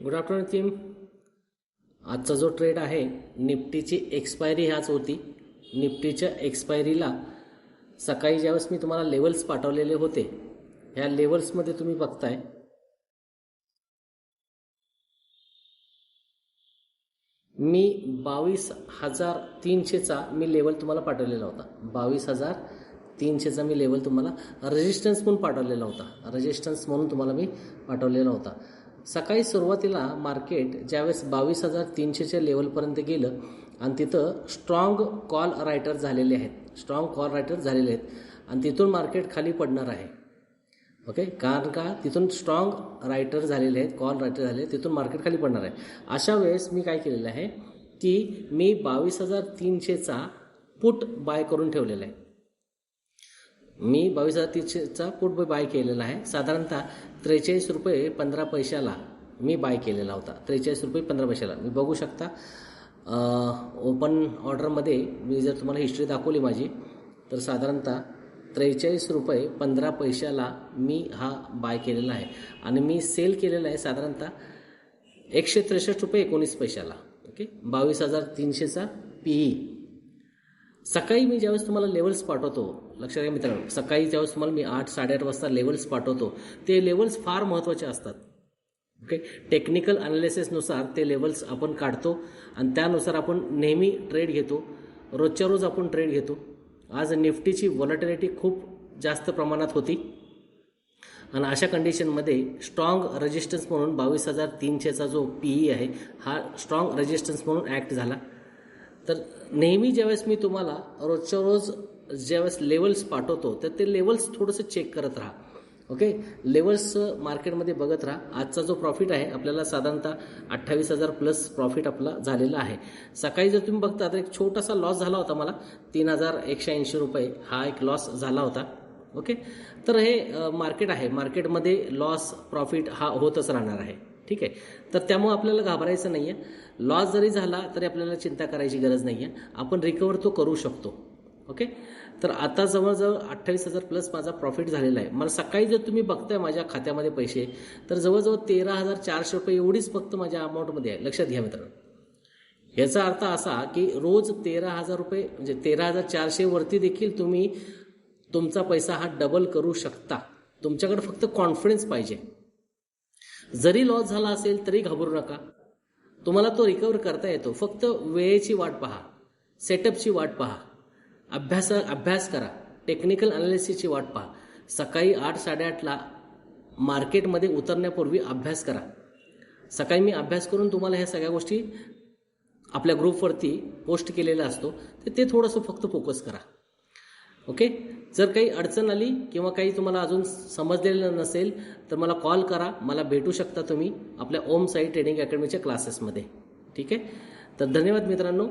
Good afternoon team. आजचा जो trade आहे निफ्टीची एक्सपायरी ह्याच होती. निफ्टीच्या एक्सपायरीला सकाळी ज्यावेळेस मी तुम्हाला लेवल्स पाठवलेले होते ह्या लेवल्समध्ये तुम्ही बघताय मी 22,300चा मी लेवल तुम्हाला पाठवलेला होता. 22,300चा मी लेवल तुम्हाला रेजिस्टन्स म्हणून पाठवलेला होता. रेजिस्टन्स म्हणून तुम्हाला मी पाठवलेला होता. सकाळी सुरुवातीला मार्केट ज्यावेळेस 22,300च्या लेवलपर्यंत गेलं आणि तिथं स्ट्रॉंग कॉल रायटर झालेले आहेत. आणि तिथून मार्केट खाली पडणार आहे. ओके, कारण का तिथून स्ट्रॉंग रायटर झालेले आहेत, कॉल रायटर झाले, तिथून मार्केट खाली पडणार आहे. अशा वेळेस मी काय केलेलं आहे की मी 22,300चा पुट बाय करून ठेवलेला आहे. मी 22,300चा पुट बाय केलेला आहे. साधारणतः 43 रुपये 15 पैशाला मी बाय केलेला होता. 43 रुपये 15 पैशाला मी बघू शकता. ओपन ऑर्डरमध्ये मी जर तुम्हाला हिस्ट्री दाखवली माझी तर साधारणतः 43 रुपये 15 पैशाला मी हा बाय केलेला आहे आणि मी सेल केलेला आहे साधारणतः 163 रुपये 19 पैशाला. ओके, 22,300चा पीई. सकाळी मी ज्यावेळेस तुम्हाला लेवल्स पाठवतो, लक्षात घ्या मित्रांनो, सकाळी ज्यावेळेस तुम्हाला मी 8-8:30 वाजता लेवल्स पाठवतो ते लेवल्स फार महत्त्वाचे असतात. ओके, टेक्निकल अनालिसिसनुसार ते लेवल्स आपण काढतो आणि त्यानुसार आपण नेहमी ट्रेड घेतो. रोजच्या रोज आपण ट्रेड घेतो. आज निफ्टीची व्हॉलॅटिलिटी खूप जास्त प्रमाणात होती आणि अशा कंडिशनमध्ये स्ट्रॉंग रेजिस्टन्स म्हणून 22,300चा जो पीई आहे हा स्ट्रॉंग रेजिस्टन्स म्हणून ॲक्ट झाला. तर नेहमी ज्यावेळेस मी तुम्हाला रोजच्या रोज ज्यावेळेस लेवल्स पाठवतो तर ते लेवल्स थोडंसं चेक करत राहा. ओके, लेवल्स मार्केटमध्ये बघत राहा. आजचा जो प्रॉफिट आहे आपल्याला साधारणतः 28,000 प्लस प्रॉफिट आपला झालेला आहे. सकाळी जर तुम्ही बघता तर एक छोटासा लॉस झाला होता मला, 3,180 रुपये हा एक लॉस झाला होता. ओके, तर हे मार्केट आहे. मार्केटमध्ये लॉस प्रॉफिट हा होतच राहणार आहे. ठीक आहे, तर त्यामुळे आपल्याला घाबरायचं नाही आहे. लॉस जरी झाला तरी आपल्याला चिंता करायची गरज नाही आहे. आपण रिकवर तो करू शकतो. ओके, तर आता जवळजवळ 28,000 प्लस माझा प्रॉफिट झालेला आहे. मला सकाळी जर तुम्ही बघताय माझ्या खात्यामध्ये पैसे तर जवळजवळ 13,400 रुपये एवढीच फक्त माझ्या अमाऊंटमध्ये आहे. लक्षात घ्या मित्रांनो, याचा अर्थ असा की रोज 13,000 रुपये म्हणजे 13,400 वरती देखील तुम्ही तुमचा पैसा हा डबल करू शकता. तुमच्याकडे फक्त कॉन्फिडन्स पाहिजे. जरी लॉस झाला असेल तरी घाबरू नका. तुम्हाला तो रिकवर करता येतो. फक्त वेळेची वाट पहा, सेटअपची वाट पहा, अभ्यास करा, टेक्निकल अनालिसिसची वाट पहा. सकाळी 8-8:30ला मार्केटमध्ये उतरण्यापूर्वी अभ्यास करा. सकाळी मी अभ्यास करून तुम्हाला ह्या सगळ्या गोष्टी आपल्या ग्रुपवरती पोस्ट केलेला असतो. तर ते थोडंसं फक्त फोकस करा. ओके, जर काही अडचण आली किंवा काही तुम्हाला अजून समजलेलं नसेल तर मला कॉल करा. मला भेटू शकता तुम्ही आपल्या ओम साई ट्रेडिंग अकॅडमीच्या क्लासेसमध्ये. ठीक आहे, तर धन्यवाद मित्रांनो.